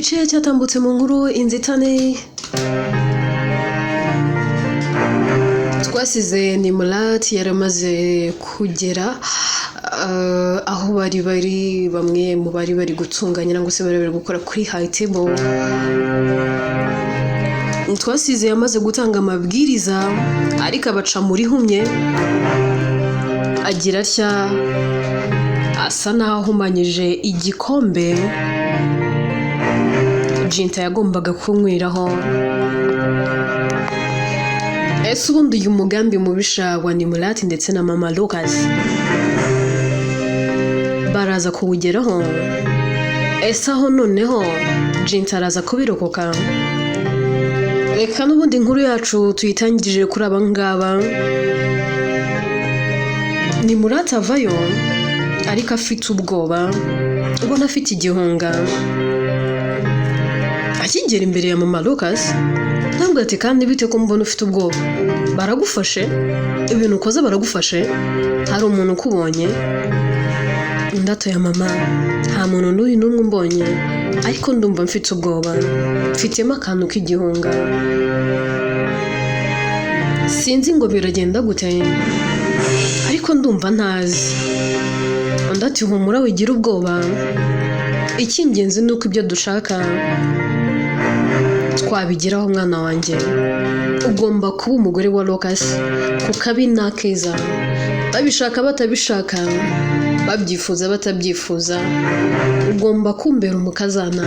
gice cyatambutse mu nkuru inzitane twasize ni Murat yaramaze kugera aho bari bamwe mu bari gutunganya ngo se bari gukora kuri high table. Twasize yamaze gutanga amabwiriza ariko abaca muri humye agira atya asa naho ahumanyije igikombe Jinta yagombaga kunywiraho. Ese ubundi uyu mugambi mubisha wa Murat ndetse na Mama Lucas baraza kuwugeraho? Ese aho noneho Jinta araza kubirokoka? Reka n'ubundi inkuru yacu tuyitangirije kuri aba ngaba. Ni Murat avayo ariko afite ubwoba, ubona afite igihunga. Akigera imbere ya Mama Lucas ntabwo ati kandi bite ko mbona ufite ubwoba, baragufashe ibintu ukoze, baragufashe hari umuntu ukubonye? Ndato ya mama, nta muntu n'umwe mbonye ariko ndumva mfite ubwoba, mfitemo akantu k'igihunga, sinzi ngo biragenda gute ariko ndumva ntazi. Ndati humura wigira ubwoba, icy'ingenzi nuko ibyo dushaka twabigiraho mwana wanjye. Ugomba kuba umugore wa Lucas kuko abi nakeza, babishaka batabishaka, babyifuza batabyifuza, ugomba kumbera umukazana.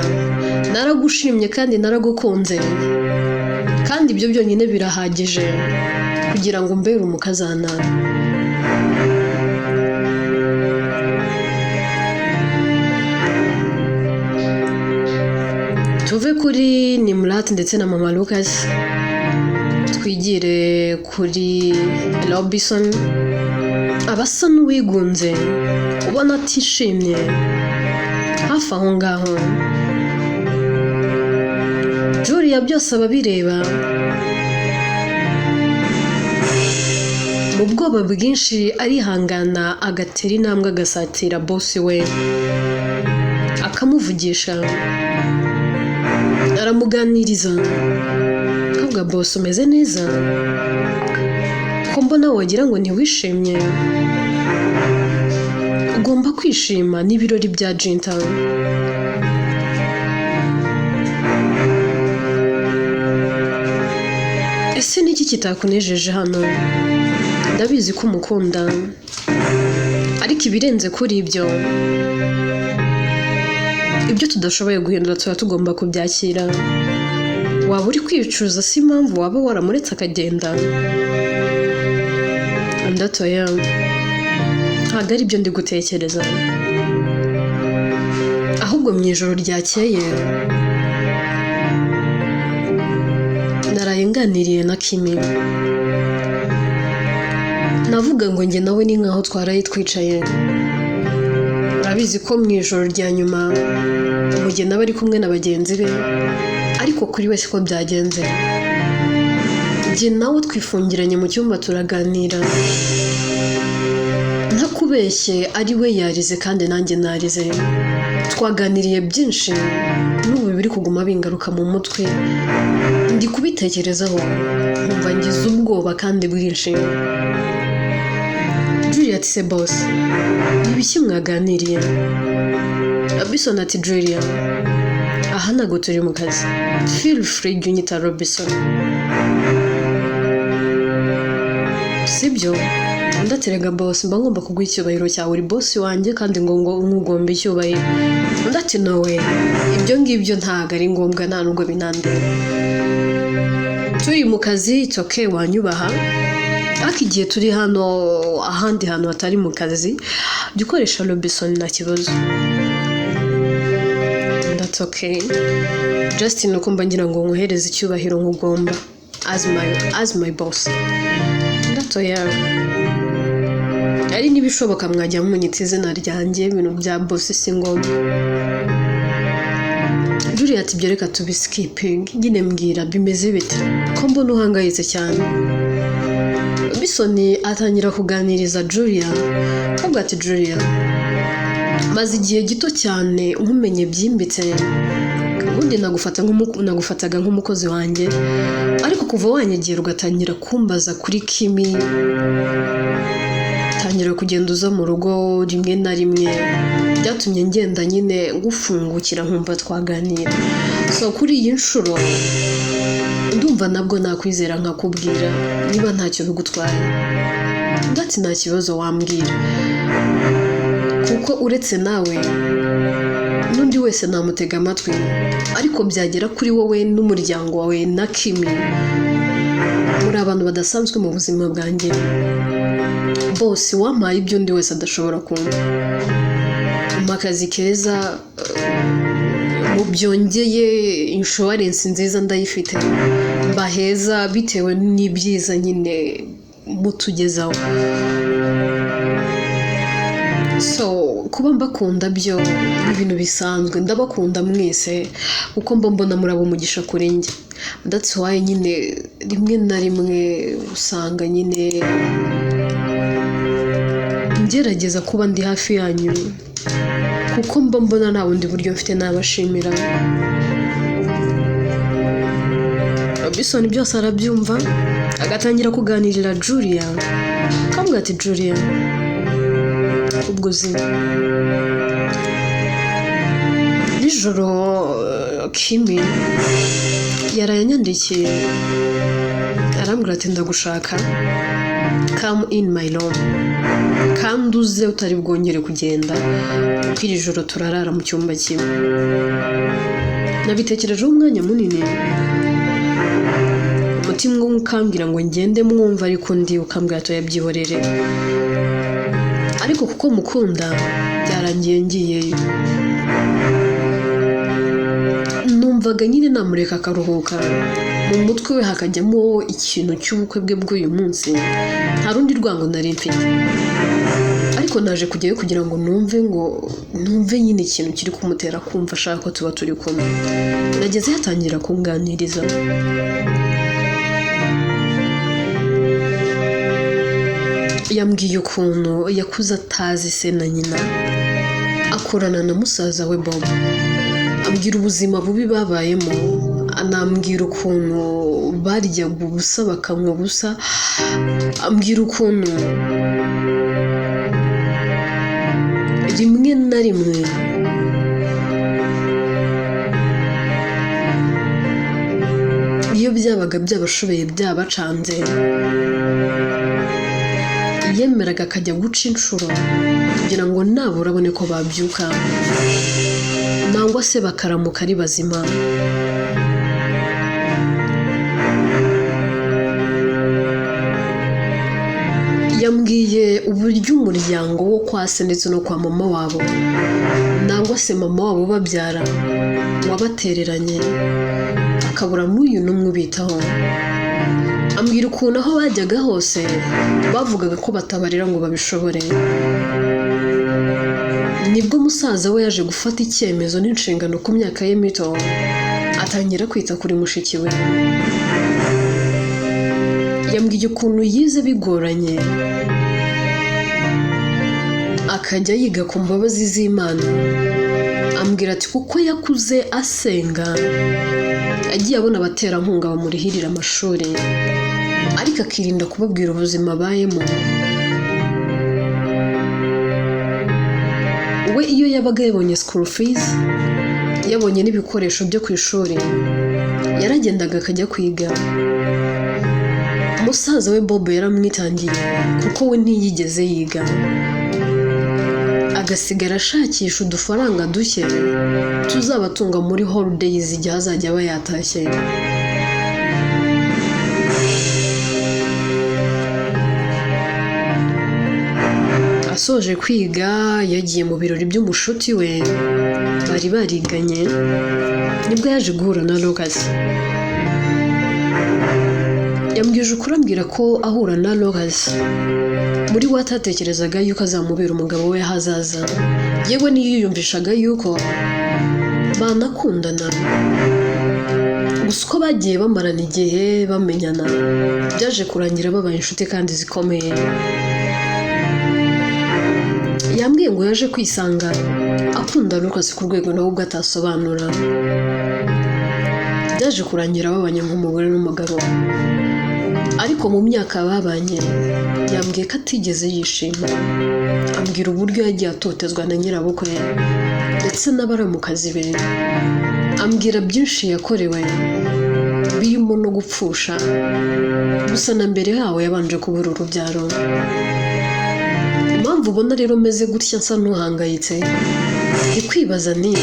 Naragushimye kandi naragukunze, kandi ibyo byonyine birahagije kugira ngo umbere umukazana. Tuve kuri ni Murat ndetse na Mama Lucas twigire kuri Robinson. Abasa n'uwigunze, ubona atishimye hafi aho ngaho. Julia byose ababireba mu bwoba bwinshi, arihangana agatera intambwe agasatira boss we akamuvugisha, aramuganiriza. Kabwa boss umeze neza ko mbona wagira ngo ntiwishimye? Ugomba kwishima n'ibirori bya Jinta. Ese niki kitakunejeje hano? Ndabizi ko umukunda ariko ibirenze kuri ibyo tudashoboye guhindura tuba tugomba kubyakira. Waba uri kwicuza si impamvu waba waramuretse akagenda? Ndatoya ntabwo ari byo ndi gutekereza, ahubwo mu ijoro ryakeye naraye nganiriye na Kimi. Navuga ngo njye nawe ni nkaho twaraye twicaye. Urabizi ko mu ijoro rya nyuma umugeni aba ari kumwe na bagenzi be, ariko kuri we siko byagenze. Njye nawe twifungiranye mu cyumba turaganira, ntakubeshye ari we yarize kandi nanjye narize. Twaganiriye byinshi n'ubu biri kuguma bingaruka mu mutwe, ndi kubitekerezaho nkumva ngize ubwoba kandi bwinshi. Julia ati se boss, ibiki mwaganiriye? Robinson ati Julia, aha ntabwo turi mu kazi, feel free jya unyita Robinson. Sibyo? Ndaterega boss, mba ngomba kuguha icyubahiro cyawe, uri boss wanjye kandi ngo nkugomba icyubahiro. Ndati nawe ibyo ngibyo ntabwo ari ngombwa, nta nubwo binandeba. Turi mu kazi it's okay, wanyubaha, ariko igihe turi hano ahandi hantu hatari mu kazi jya ukoresha Robinson nta kibazo. That's okay. Justin nuko mba ngira ngo nkuhereze icyubahiro nkugomba as my boss. Ndatoya ari nibishoboka mwajya munyita izina ryanjye, ibintu bya boss si ngombwa. Julia ati byo reka tubiskiping, nyine mbwira bimeze bite ko mbona uhangayitse cyane. Robinson atangira kuganiriza Julia. Kabwa ati Julia, maze igihe gito cyane nkumenye byimbitse, ubundi nagufataga nk'umukozi wanjye, ariko kuva wanyegera ugatangira kumbaza kuri Kimi, tangira kugenda uza mu rugo rimwe na rimwe, byatumye ngenda nyine ngufungukira nkumva twaganira. So kuri iyi nshuro ndumva nabwo nakwizera nkakubwira niba ntacyo bigutwaye, ndati nta kibazo wambwira, kuko uretse nawe n'undi wese namutega amatwi, ariko byagera kuri wowe n'umuryango wawe na Kimi, muri abantu badasanzwe mu buzima bwanjye, bose wampaye ibyo undi wese adashobora kumva. Akazi keza, mu byongeye insurance nziza ndayifite, mbaheza bitewe n'ibyiza nyine mutugezaho. So kuba mbakunda byo ibintu bisanzwe, ndabakunda mwese uko mbona muri abo umugisha kuri njye. That's why nyine rimwe na rimwe usanga nyine ngerageza kuba ndi hafi yanyu, kuko mbona nta bundi buryo mfite nabashimira. Robinson byose arabyumva, agatangira kuganirira Julia, kavuga ati Julia, ubwo zina nijoro Kimi yarayanyandikiye arambwira ati ndagushaka, come in my room, kandi uze utari bwongere kugenda, kuko iri joro turarara mu cyumba kimwe. Nabitekerejeho umwanya munini, umutima umwe ukambwira ngo ngende mwumva, ariko ndi ukambwira ati yabyihorere, ariko kuko mukunda byarangiye ngiyeyo. Numvaga nyine namureka akaruhuka, mu mutwe we hakajyamo ikintu cy'ubukwe bwe bw'uyu munsi, nta rundi rwango nari mfite, ariko naje kujyayo kugira ngo numve nyine ikintu kiri kumutera kumva ashaka ko tuba turi kumwe. Nageze yatangira kunganiriza, yambwiye ukuntu yakuze atazi se na nyina, akorana na musaza we Bob, ambwira ubuzima bubi babayemo, anambwira ukuntu baryaga ubusa bakanywa ubusa, ambwira ukuntu rimwe na rimwe iyo byabaga byabashobeye byabacanze, yemeraga akajya guca inshuro kugira ngo nabura abone ko babyuka, nangwa se bakaramuka ari bazima. Yambwiye uburyo umuryango wo kwa se ndetse no kwa mama wabo, nangwa se mama wabo babyara, wabatereranye akabura n'uyu n'umwe ubitaho. Ambwira ukuntu aho bajyaga hose bavugaga ko batabarira ngo babishobore. Nibwo musaza we yaje gufata icyemezo n'inshingano ku myaka ye mito, atangira kwita kuri mushiki we. Yambwiye ukuntu yize bigoranye, akajya yiga ku mbabazi z'Imana. Ambwira ati kuko yakuze asenga, agiye abona abaterankunga bamurihirira amashuri, ariko akirinda kubabwira ubuzima abayemo. We iyo yabaga yabonye school fees, yabonye n'ibikoresho byo ku ishuri, yaragendaga akajya kwiga. Musaza we Bob yaramwitangiye kuko we ntiyigeze yiga, agasigara ashakisha udufaranga duke tuzabatunga muri holidays igihe azajya aba yatashye. Asoje kwiga yagiye mu birori by'umushuti we bari bariganye, nibwo yaje guhura na Lucas. Yambwije ukuri, ambwira ko ahura na Lucas muri we atatekerezaga yuko azamubera umugabo we hazaza, yewe niyiyumvishaga yuko banakundana. Gusa uko bagiye bamarana igihe bamenyana, byaje kurangira babaye inshuti kandi zikomeye. Yambwiye ngo yaje kwisanga akunda Lucas ku rwego nawe ubwo atasobanura. byaje kurangira babanye nk'umugore n'umugabo ariko mu myaka babanye yambwiye ko atigeze yishima ambwira uburyo yagiye atotezwa na nyirabukwe ndetse n'abaramukazi be ambwira byinshi yakorewe birimo no gupfusha gusa na mbere yawe yabanje kubura urubyaro impamvu ubona rero meze gutya nsa n'uhangayitse ikwibaza ni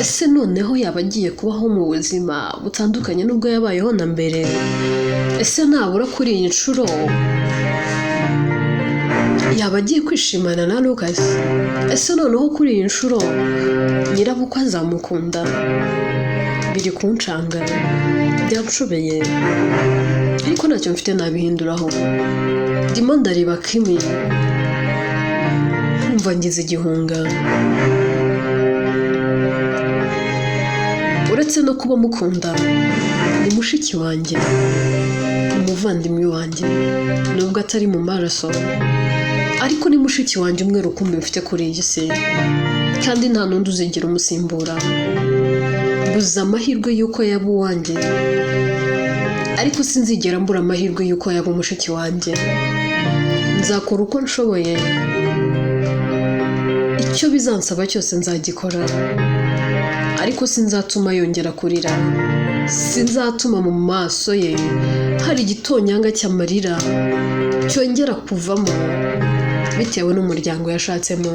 ese noneho yaba agiye kubaho mu buzima butandukanye n'ubwo yabayeho na mbere ese nabura kuri iyi nshuro yaba agiye kwishimana na Lucas ese noneho kuri iyi nshuro nyirabukwe azamukunda biri kuncanga byanshobeye ariko ntacyo mfite nabihinduraho ndimo ndareba Kimi nkumva ngize igihunga uretse no kuba mukunda ni mushiki wanjye umuvandimwe wanjye nubwo atari mu maraso ariko ni mushiki wanjye umwe rukumbi mfite kuri iyi si kandi nta n'undi uzigera umusimbura buza amahirwe y'uko yaba uwanjye ariko sinzigera mbura amahirwe y'uko yaba umushiki wanjye nzakora uko nshoboye icyo bizansaba cyose nzagikora ariko sinzatuma yongera kurira sinzatuma mu maso ye hari igitonyanga cy'amarira cyongera kuvamo bitewe n'umuryango yashatsemo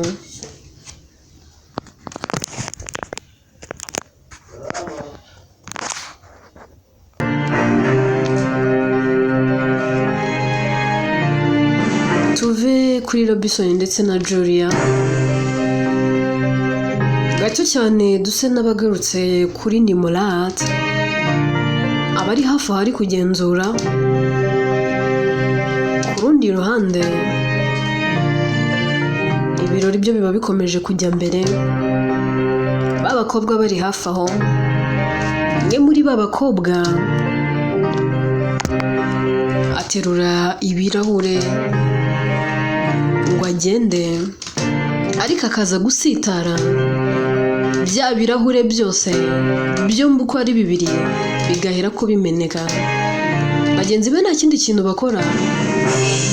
tuve kuri Robinson ndetse na Julia gato cyane duse n'abagarutse kuri Nimurat abari hafi hari kugenzura ku rundi ruhande ibirori byo biba bikomeje kujya mbere babakobwa bari hafi aho umwe muri babakobwa aterura ibirahure ngo agende ariko akaza gusitara bya birahure byose byombi uko ari bibiri bigahera ko bimeneka bagenzi be nta kindi kintu bakora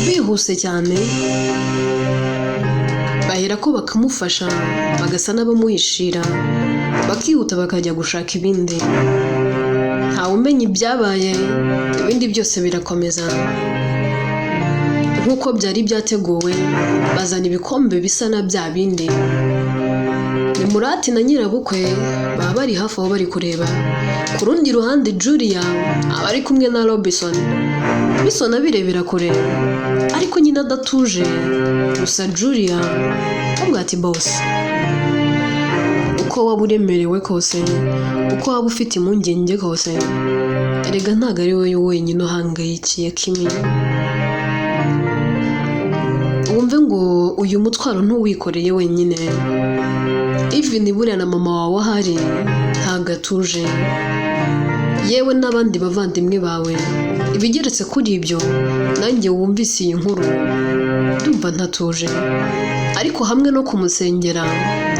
bihuse cyane bahera ko bakamufasha bagasa n'abamuhishira bakihuta bakajya gushaka ibindi ntawe umenya ibyabaye ibindi byose birakomeza nk'uko byari byateguwe bazana ibikombe bisa na bya bindi Nimurat na nyirabukwe baba bari hafi aho bari kureba ku rundi ruhande Julia aba ari kumwe na Robinson abirebera kure ariko nyine adatuje gusa Julia avuga ati boss uko waba uremerewe kose uko waba ufite impungenge kose erega ntabwo ari wowe wenyine uhangayikiye Kimi wumve ngo uyu mutwaro ntuwikoreye wenyine even buriya na mama wawe ahari ntabwo atuje yewe n'abandi bavandimwe bawe ibigeretse kuri ibyo nanjye wumvise iyi nkuru ndumva ntatuje ariko hamwe no kumusengera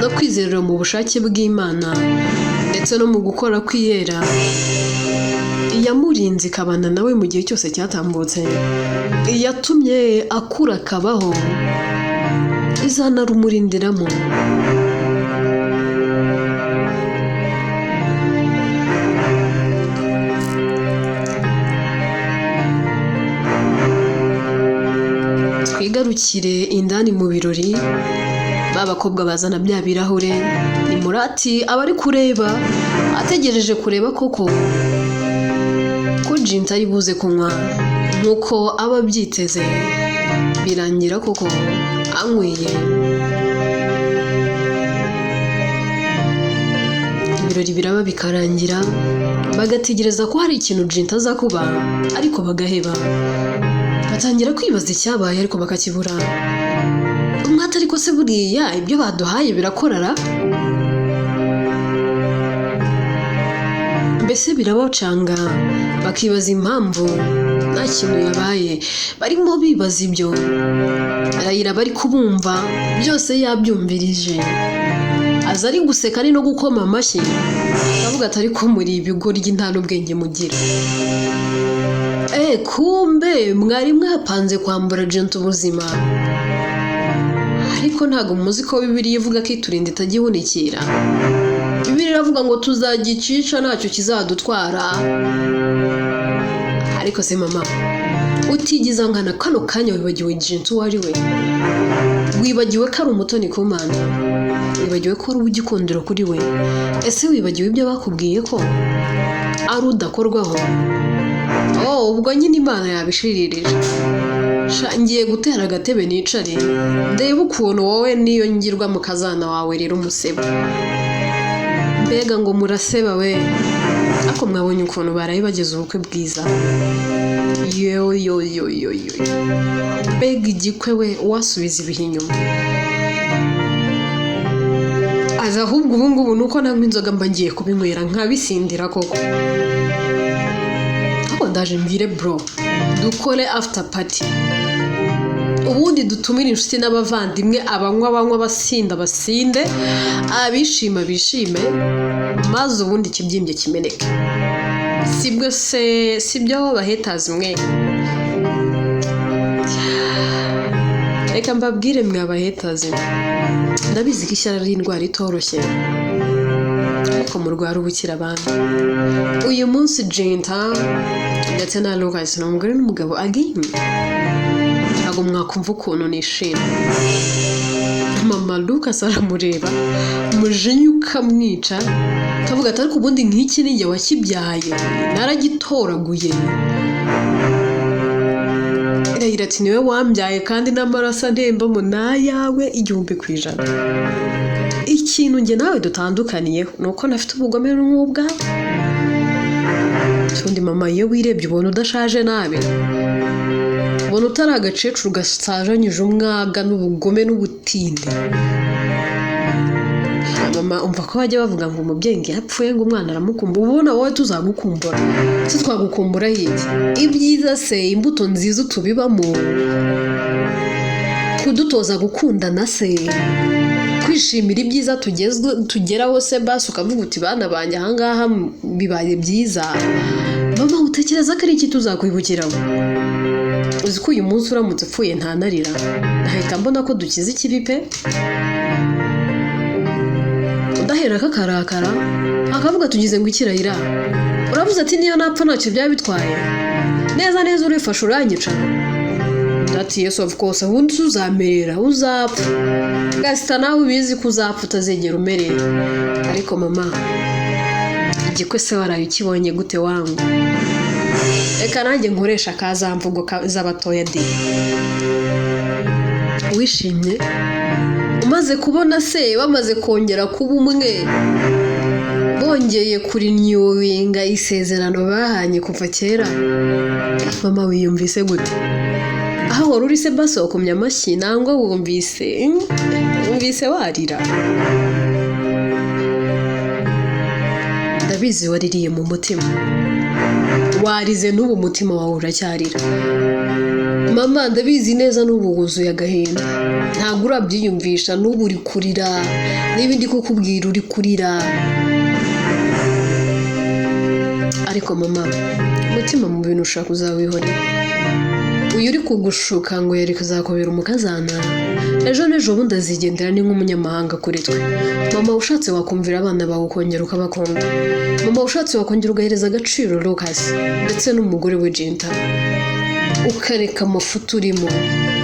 no kwizerera mu bushake bw'Imana ndetse no mu gukora kwiyera iyamurinze ikabana nawe mu gihe cyose cyatambutse iyatumye akura akabaho izanarumurindiramo twigarukire indani mu birori babakobwa bazana bya birahure Nimurat aba ari kureba ategereje kureba koko ko Jinta ari buze kunywa nk'uko aba abyiteze birangira koko anyweye ibirori biraba bikarangira bagategereza ko hari ikintu Jinta aza kuba ariko bagaheba batangira kwibaza icyabaye ariko bakakibura umwata ariko se buriya ibyo baduhaye birakorara mbese birabacanga bakibaza impamvu nta kintu yabaye barimo bibaza ibyo Rayira bari kubumva byose yabyumvirije aza ari guseka ari no gukoma amashyi avuga ati ariko muri ibigoryi nta n'ubwenge mugira kumbe mwari mwapanze kwambura Gent ubuzima ariko ntago muzi ko Bibiliya ivuga ko iturinda itagihunikira Bibiliya iravuga ngo tuzagicisha ntacyo kizadutwara ariko se mama utigiza ngana kano kanya wibagiwe Gent uwo ari we wibagiwe ko ari umutoni ku Mana wibagiwe ko ari ugikundiro kuri we ese wibagiwe ibyo bakubwiye ko ari udakorwaho ubwo nyine Imana yabishiririje ngiye gutera agatebe nicare ndebe ukuntu wowe niyo ngirwa mu kazana wawe rero umuseba mbega ngo muraseba we ako mwabonye ukuntu baraye bageze ubukwe bwiza yo mbega igikwe we wasubiza ibihe inyuma aza ahubwo ubungubu nuko nanywa inzoga mba ngiye kubinywera nkabisindira koko ndaje mbwire bro dukore after party ubundi dutumire inshuti n'abavandimwe abanywa basinda basinde abishima bishime maze ubundi kibyimbye kimeneke sibwo se sibyo bahetazi mwe reka mbabwire mwe abahetazi ndabizi ko ishyara ari indwara itoroshye ariko murwara ubukira abantu uyu munsi Gent ndetse na Lucas n'umugore n'umugabo again ntago mwakumva ukuntu nishimye mama Lucas aramureba umujinya ukamwica kavuga ati ariko ubundi nk'iki ninjye wakibyaye naragitoraguye iragira ati niwe wambyaye kandi n'amaraso antembamo n'ayawe 100%. Ikintu nge nawe dutandukaniyeho nuko nafite ubugome n'ubwawe undi mama iyo wirebye ubona udashaje nabi ubona utari agacecuru gasajanyije umwaga n'ubugome n'ubutinde mama umva ko bajya bavuga ngo umubyeyi yapfuye ngo umwana aramukumbuye ubona wowe tuzagukumbura se twagukumbura yiki ibyiza se imbuto nziza tubibamo kudutoza gukundana se kwishimira ibyiza tugeraho se basi ukavuga uti bana banje ahangaha bibaye byiza mama utekereza ko ari iki tuzakwibukiraho uzi ko uyu munsi uramutse upfuye ntanarira nahita mbona ko dukize ikibi pe udahera kakarakara akavuga tugize ngo ikirayira uravuze ati niyo napfa ntacyo byaba bitwaye neza urifasha uranyica ati yes of course ubundi uzamerera uzapfa gasita nawe ubizi ko uzapfa utazegera umereye ariko mama igikwe se waraye ukibonye gute wangu reka nanjye nkoresha kazamvugo z'abatoya de wishimye umaze kubona se bamaze kongera kuba umwe bongeye kuri nyuwinga isezerano bahanye kuva kera mama wiyumvise gute aho wari uri se basi wakomye amashyi nangwa wumvise warira ndabizi waririye mu mutima warize n'ubu mutima wawe uracyarira mama ndabizi neza n'ubu wuzuye agahinda ntabwo urabyiyumvisha n'ubu uri kurira n'ibindi kukubwira uri kurira ariko mama umutima mu bintu ushaka uzawihorera uyu uri kugushuka ngo yari kuzakobera umukazana ejo bundi azigendera ni nk'umunyamahanga kuri twe mama ushatse wakumvira abana bawe ukongera ukabakunda mama ushatse wakongera ugahereza agaciro Lucas ndetse n'umugore we Gent ukareka amafuta urimo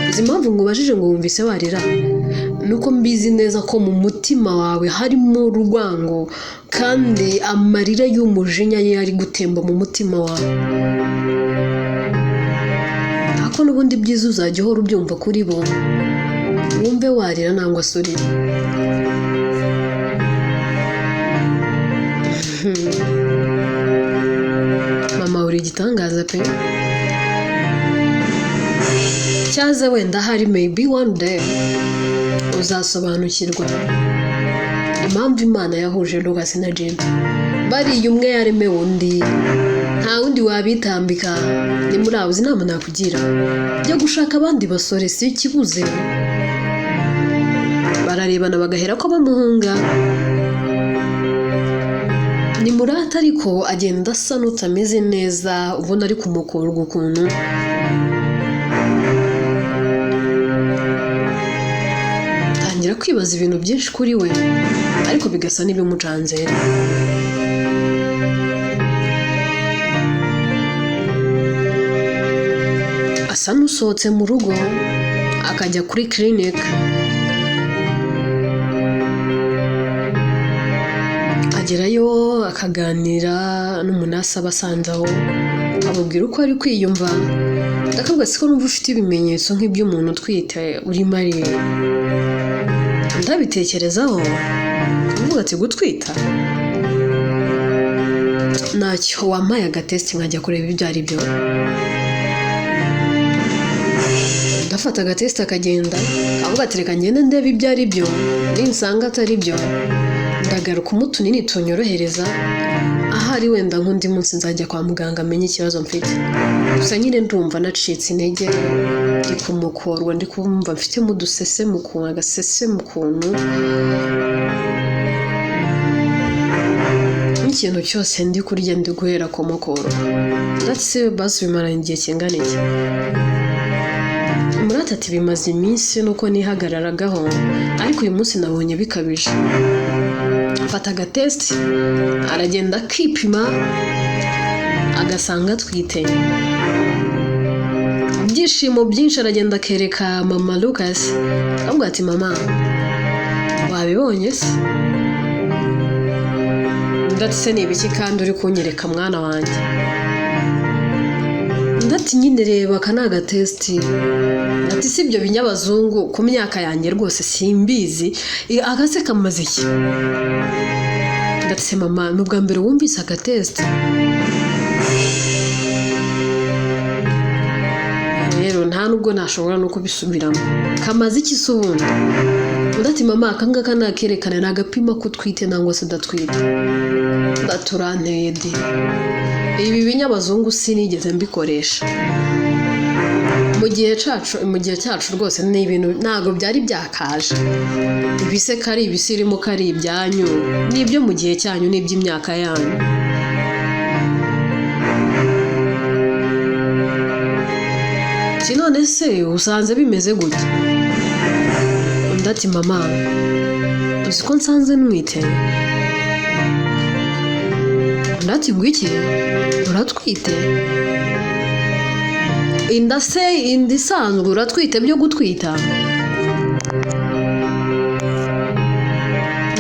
izi mpamvu ngo ubajije ngo wumvise warira nuko mbizi neza ko mu mutima wawe harimo urwango kandi amarira y'umujinya yari gutemba mu mutima wawe ako n'ubundi byiza uzajya uhora ubyumva kuri bo wumve warira nangwa asurira mama uri igitangaza pe cyaze wenda hari maybe one day uzasobanukirwa impamvu Imana yahuje Lucas na Gent bariye umwe yaremewe undi nta wundi wabitambika ni muri abo inama nakugira byo gushaka abandi basore si ikibuze bararebana bagahera ko bamuhunga. Ni Murata ariko agenda asa n'utameze neza, ubona ari kumukurwa ukuntu. Tangira kwibaza ibintu byinshi kuri we, ariko bigasa n'ibimucanze. Asa n'usohotse mu rugo akajya kuri clinic. Agerayo akaganira n'umunasi abasanze aho, ababwira uko ari kwiyumva. Ndakabwa siko numva ufite ibimenyetso nk'iby'umuntu utwite urimo ari. Ndabitekerezaho uvuga ati gutwita ntacyo, wampaye agatesti nkajya kureba ibyo ari byo. Ndafata agatesti akagenda avuga ati reka ngende ndebe ibyo ari byo, ninsanga atari byo ndagaruka umutunini tunyorohereza, ahari wenda nk'undi munsi nzajya kwa muganga amenye ikibazo mfite. Gusa nyine ndumva nacitse intege, ndi kumukorwa, ndi kumva mfitemo udusese mu kuntu, agasese mu kuntu. Ikintu cyose ndi kurya ndi guhera ku mukoro. Ndetse basi bimaranye igihe kingana iki. Murata ati bimaze iminsi nuko nihagararagaho, ariko uyu munsi nabonye bikabije. Fata agatesti aragenda akipima agasanga atwite. Ibyishimo byinshi aragenda akereka mama Lucas, avuga ati mama wabibonye se? Ndetse ni ibiki kandi uri kunyereka mwana wanjye? Ndati nyine reba aka ni agatesti. Ati si ibyo binyabazungu ku myaka yanjye rwose simbizi, agase kamaze iki? Ndetse mama nubwa mbere wumvise agatesti? Rero nta nubwo nashobora no kubisubiramo. Kamaze iki se ubundi? Ndati mama akangaka nakerekana ni agapima ko utwite nangwa se udatwite. Ndaturanteye di. Ibi binyabazungu sinigeze mbikoresha. Mu gihe cyacu rwose ni ibintu ntago byari byakaje. Ibise kari ibisirimo kari ibyanyu, nibyo mu gihe cyanyu n'iby'imyaka yanyu. None se usanze bimeze gute? Ndati mama uzi ko nsanze nwite? Ndati gwiki uratwite? Inda se indi isanzwe uratwite byo gutwita?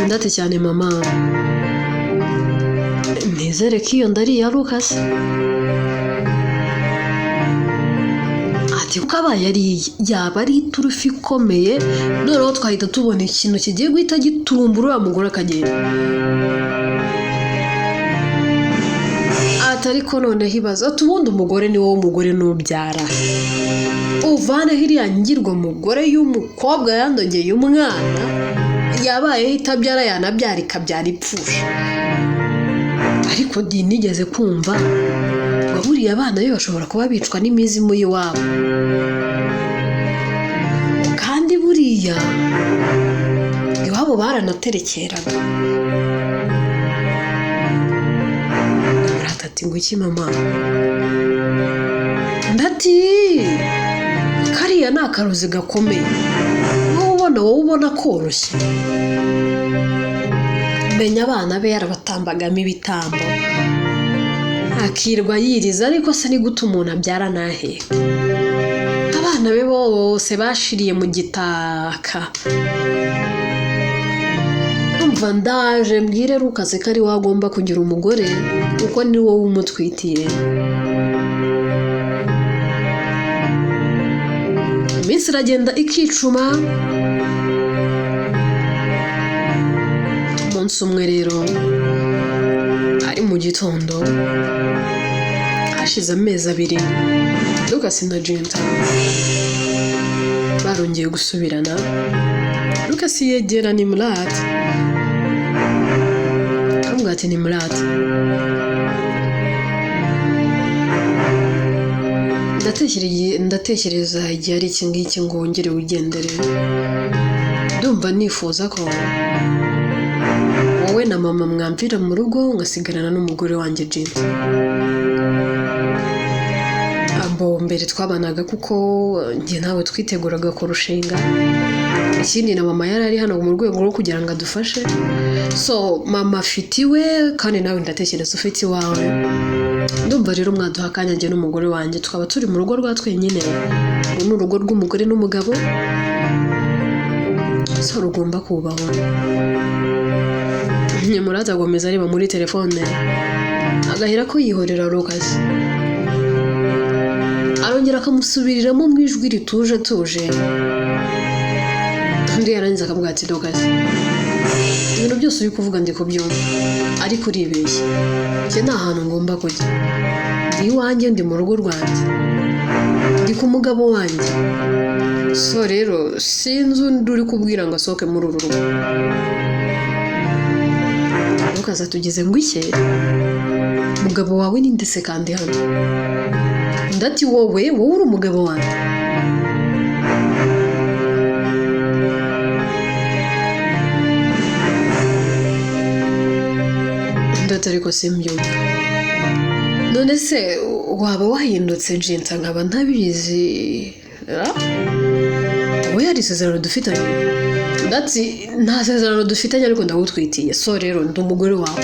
Ndati cyane mama nizere ko iyo ndari ya Lucas. Ati uko abaye ari yaba ari iturufi ikomeye, noneho twahita tubona ikintu kigiye guhita giturumbura mugore akagenda. Ariko none hibaza ubundi umugore ni wowe umugore n'ubyara. Uvane hiriya ngirwa mugore y'umukobwa yandogeye umwana, yabaye itabyara yanabyara ikabyara ipfusha. Ariko nigeze kumva ngo buriya abana be bashobora kuba bicwa n'imizimu y'iwabo. Kandi buriya iwabo baranaterekeraga. Ati ngo iki mama? Ndati kariya ni akarozi gakomeye, wowe ubona koroshye. Menya abana be yarabatambagamo ibitambo, akirwa yiriza, ariko se ni gute umuntu abyara nahe? Abana be bose bashiriye mu gitaka. Umva ndaje mbwire Lucas ko ari wagomba kugira umugore kuko ni wowe umutwitiye. Iminsi iragenda ikicuma. Umunsi umwe rero ari mu gitondo, hashize amezi 2 Lucas na Jinta barongeye gusubirana. Lucas yegera ni Murata. Ati ni Murata, ndatekereza igihe ari iki ngiki ngo wongere wigendere. ndumva nifuza ko wowe na mama mwamvira mu rugo ngasigarana n'umugore wanjye Jinta. Mbere twabanaga kuko njye nawe twiteguraga kurushinga, ikindi na mama yari ari hano mu rwego rwo kugira ngo adufashe. So mama afite iwe kandi nawe ndatekereza ufite iwawe. Ndumva rero mwaduha akanya njye n'umugore wanjye twaba turi mu rugo rwa twenyine. Uru ni urugo rw'umugore n'umugabo, so rugomba kubahwa. Nyamurata agomeza areba muri telefone agahera ko yihorera Lucas. Arongera akamusubiriramo mu ijwi rituje tuje. Undi yarangiza akavuga ati Lucas, ibintu byose uri kuvuga ndi kubyumva ariko uribeshye. Njye nta hantu ngomba kujya, ndi iwanjye, ndi mu rugo rwanjye, ndi ku mugabo wanjye. So rero sinzi undi uri kubwira ngo asohoke muri uru rugo. Lucas atugeze ngo iki? Umugabo wawe ni ndetse kandi hano. Ndati wowe uri umugabo wanjye. Ndati ariko simbyumva. None se waba wahindutse Jinta nkaba ntabizi? Wowe hari isezerano dufitanye? Ndati nta sezerano dufitanye ariko ndagutwitiye. So rero ndi umugore wawe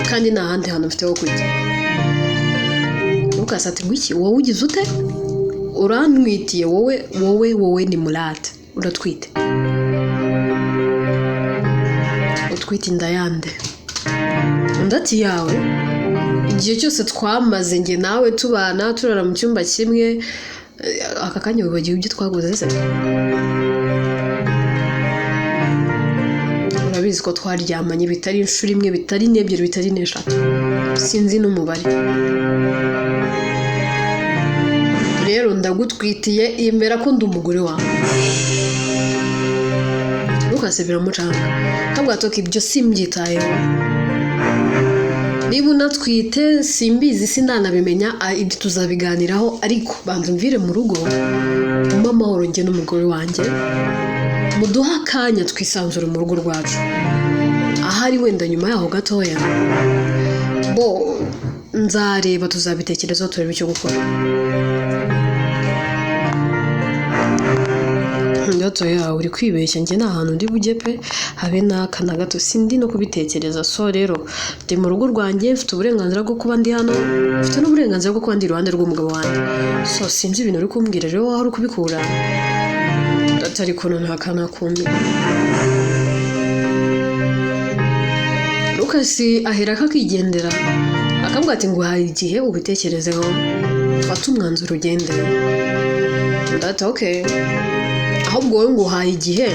kandi nta handi hantu mfite ho kujya. Lucas ati ngwiki wowe ugize ute? Urantwitiye wowe ni mulata. Uratwite. Utwite inda yande. Ndati yawe. Igihe cyose twamaze njye nawe tubana turara mu cyumba kimwe, aka kanya wibagiwe ibyo twaguze se? Urabizi ko twaryamanye bitari inshuro imwe, bitari n'ebyiri, bitari n'eshatu, sinzi n'umubare. Rero ndagutwitiye, yemera ko ndi umugore wawe. Lucas biramucanga kabwa toka ibyo simbyitayeho. Niba unatwite simbizi sinanabimenya, ibyo tuzabiganiraho, ariko banza mvire mu rugo mu amahoro njye n'umugore wanjye, muduha akanya twisanzure mu rugo rwacu. Ahari wenda nyuma yaho gatoya nzareba, tuzabitekerezaho turebe icyo gukora. Gato yawe uri kwibeshya, njye nta hantu ndi bujye pe, habe n'aka na gato sindi no kubitekereza. So rero ndi mu rugo rwanjye, mfite uburenganzira bwo kuba ndi hano, mfite n'uburenganzira bwo kuba ndi iruhande rw'umugabo wanjye. So sinzi ibintu uri kumbwira rero aho uri kubikura. Atari kono nta kana kumbi. Lucas ahera kakigendera akavuga ati ngo hari igihe ubitekerezeho, fata umwanzuro ugende. Ndata okay, ahubwo wowe ngo haye igihe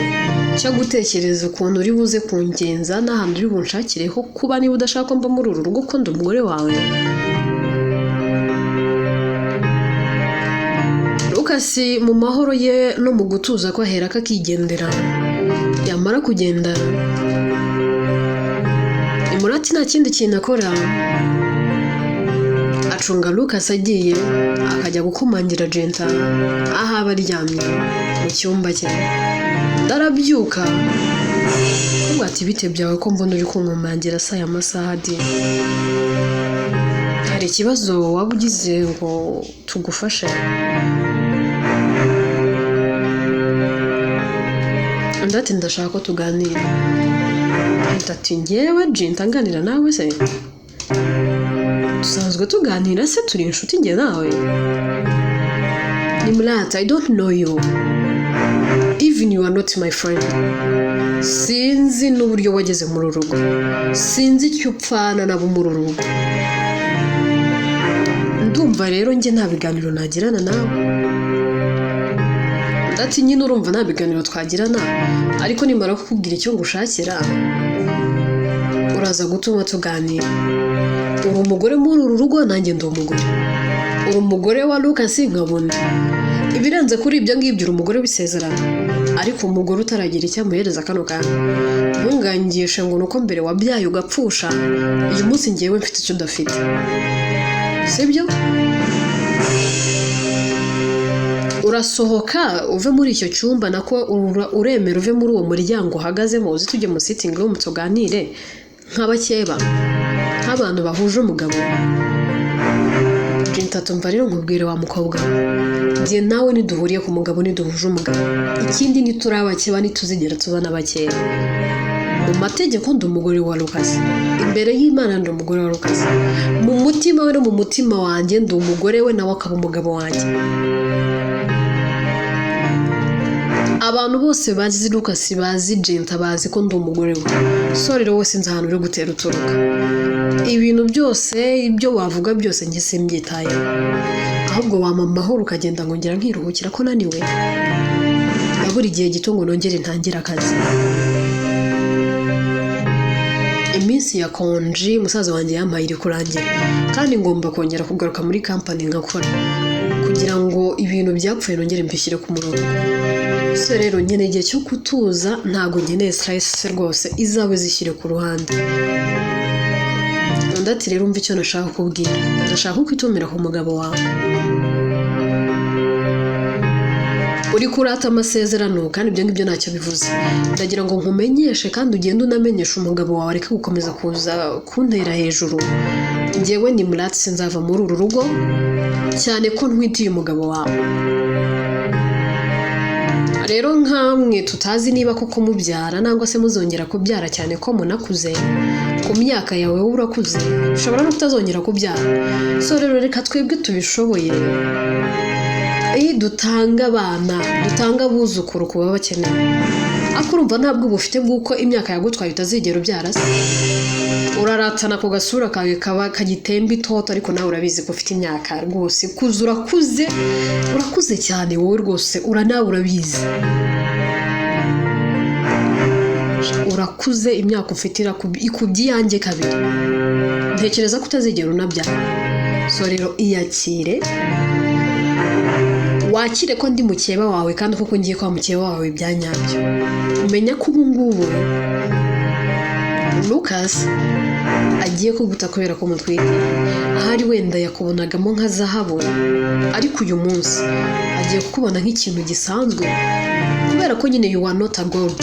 cyo gutekereza ukuntu uri buze kungenza n'ahantu uri bunshakireho kuba niba udashaka mba muri uru rugo ko ndi umugore wawe. Lucas mu mahoro ye no mu gutuza ko ahera kakigendera, yamara kugenda Imurati nta kindi kintu akora, acunga Lucas agiye akajya gukumangira Jinta aho aba aryamye mu cyumba cye. Ndarabyuka kuko ati bite byawe ko mbona uri kunkumangira saya masaha adi? Hari ikibazo waba ugize ngo tugufashe? Ndati ndashaka ko tuganira. Ndati njyewe Jinta nganira nawe se? Tusanzwe tuganira se, turi inshuti njye nawe? Nimulata, I don't know you. Even you are not my friend. Sinzi n'uburyo wageze muri uru rugo, sinzi icyo upfana nabo muri uru rugo. Ndumva rero njye nta biganiro nagirana nawe. Ndati nyine urumva nta biganiro twagirana, ariko nimara kukubwira icyo ngushakira uraza gutuma tuganira. Uri umugore muri uru rugo, nanjye ndi umugore. Uri umugore wa Lucas nkabona. Ibirenze kuri ibyo ngibyo uri umugore w'isezerano, ariko umugore utaragira icyo amuhereza kano kanya. Ntungangishe ngo nuko mbere wabyaye ugapfusha, uyu munsi ngewe mfite icyo udafite. Sibyo? urasohoka uve muri icyo cyumba nako uremera uve muri uwo muryango uhagazemo uzi tujye mu sitting room tuganire nk'abakeba nk'abantu bahuje umugabo. Tumva rero nkubwire wa mukobwa njye nawe niduhuriye ku mugabo niduhuje umugabo, ikindi niturabakeba nituzigera tubana bakeba. Mu mategeko ndi umugore wa Lucas, imbere y'Imana ndi umugore wa Lucas, mu mutima we no mu mutima wanjye ndi umugore we nawe akaba umugabo wanjye. Abantu bose bazi Lucas bazi Jenta bazi ko ndi umugore we, so rero wese nzi ahantu uri gutera uturuka. Ibintu byose ibyo wavuga byose njye simbyitayeho, ahubwo wampa amahoro ukagenda ngongera nkiruhukira ko naniwe, buri gihe gito ngo nongere ntangire akazi. Iminsi ya konji musaza wanjye yampaye iri kurangira kandi ngomba kongera kugaruka muri company ngakora kugira ngo ibintu byapfuye nongere mbishyire ku murongo. So rero nyene igihe cyo kutuza ntago nkeneye stress rwose, izawe zishyire ku ruhande. Ndati rero umva icyo nashaka kubwira, ndashaka kwitumira ku mugabo wawe. Uri kurata amasezerano kandi ibyo ngibyo ntacyo bivuze. Ndagira ngo nkumenyeshe kandi ugende unamenyesha umugabo wawe areke gukomeza kuza kuntera hejuru. Njyewe ni Muratsi sinzava muri uru rugo cyane ko ntwitiye umugabo wawe. Rero nkamwe tutazi niba koko mubyara nangwa se muzongera kubyara cyane ko munakuze ku myaka yawe urakuze ushobora no kutazongera kubyara. So rero reka twebwe tubishoboye dutanga abana dutanga abuzukuru kuba bakeneye. Akurumva ntabwo ubufite bw'uko imyaka yagutwaye utazigera ubyara se. Uraratana ku gasura kawe kaba kagitemba itoto ariko nawe urabizi ko ufite imyaka rwose urakuze cyane wowe rwose nawe urabizi. Urakuze imyaka ufite ikubye yanjye kabiri. Ntekereza ko utazigera unabyara. So rero iyakire wakire ko ndi mukeba wawe kandi koko ngiye kwa mukeba wawe byanyabyo. Umenya ko ubu ngubu Lucas agiye kuguta kubera ko mutwite. Ahari wenda yakubonagamo nka zahabu ariko uyu munsi agiye kukubona nk'ikintu gisanzwe kubera ko nyine you are not a gold.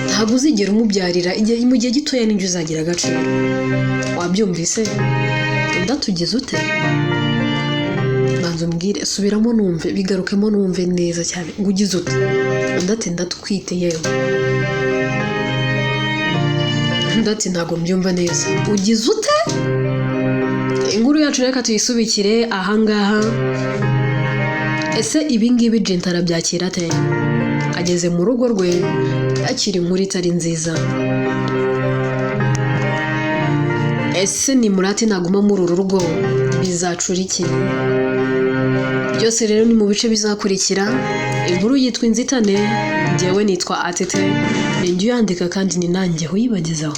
Ntabwo uzigera umubyarira igihe mu gihe gitoya n'injye uzagira agaciro. Wabyumvise? Ndatugeze ute? Banza umbwire, subiramo numve, bigarukemo numve neza cyane. Ngo ugize ute? Ndati ndatwite yewe. Ndati ntago mbyumva neza. Ugize ute? Inkuru yacu reka tuyisubikire ahangaha. Ese ibingibi Jenta arabyakira ate? Ageze mu rugo rwe akiri inkuru itari nziza. Ese ni Murati naguma muri uru rugo bizacura iki? Byose rero ni mu bice bizakurikira. Inkuru yitwa Inzitane, njyewe nitwa Atete, ninjye uyandika kandi ni nanjye uyibagezaho.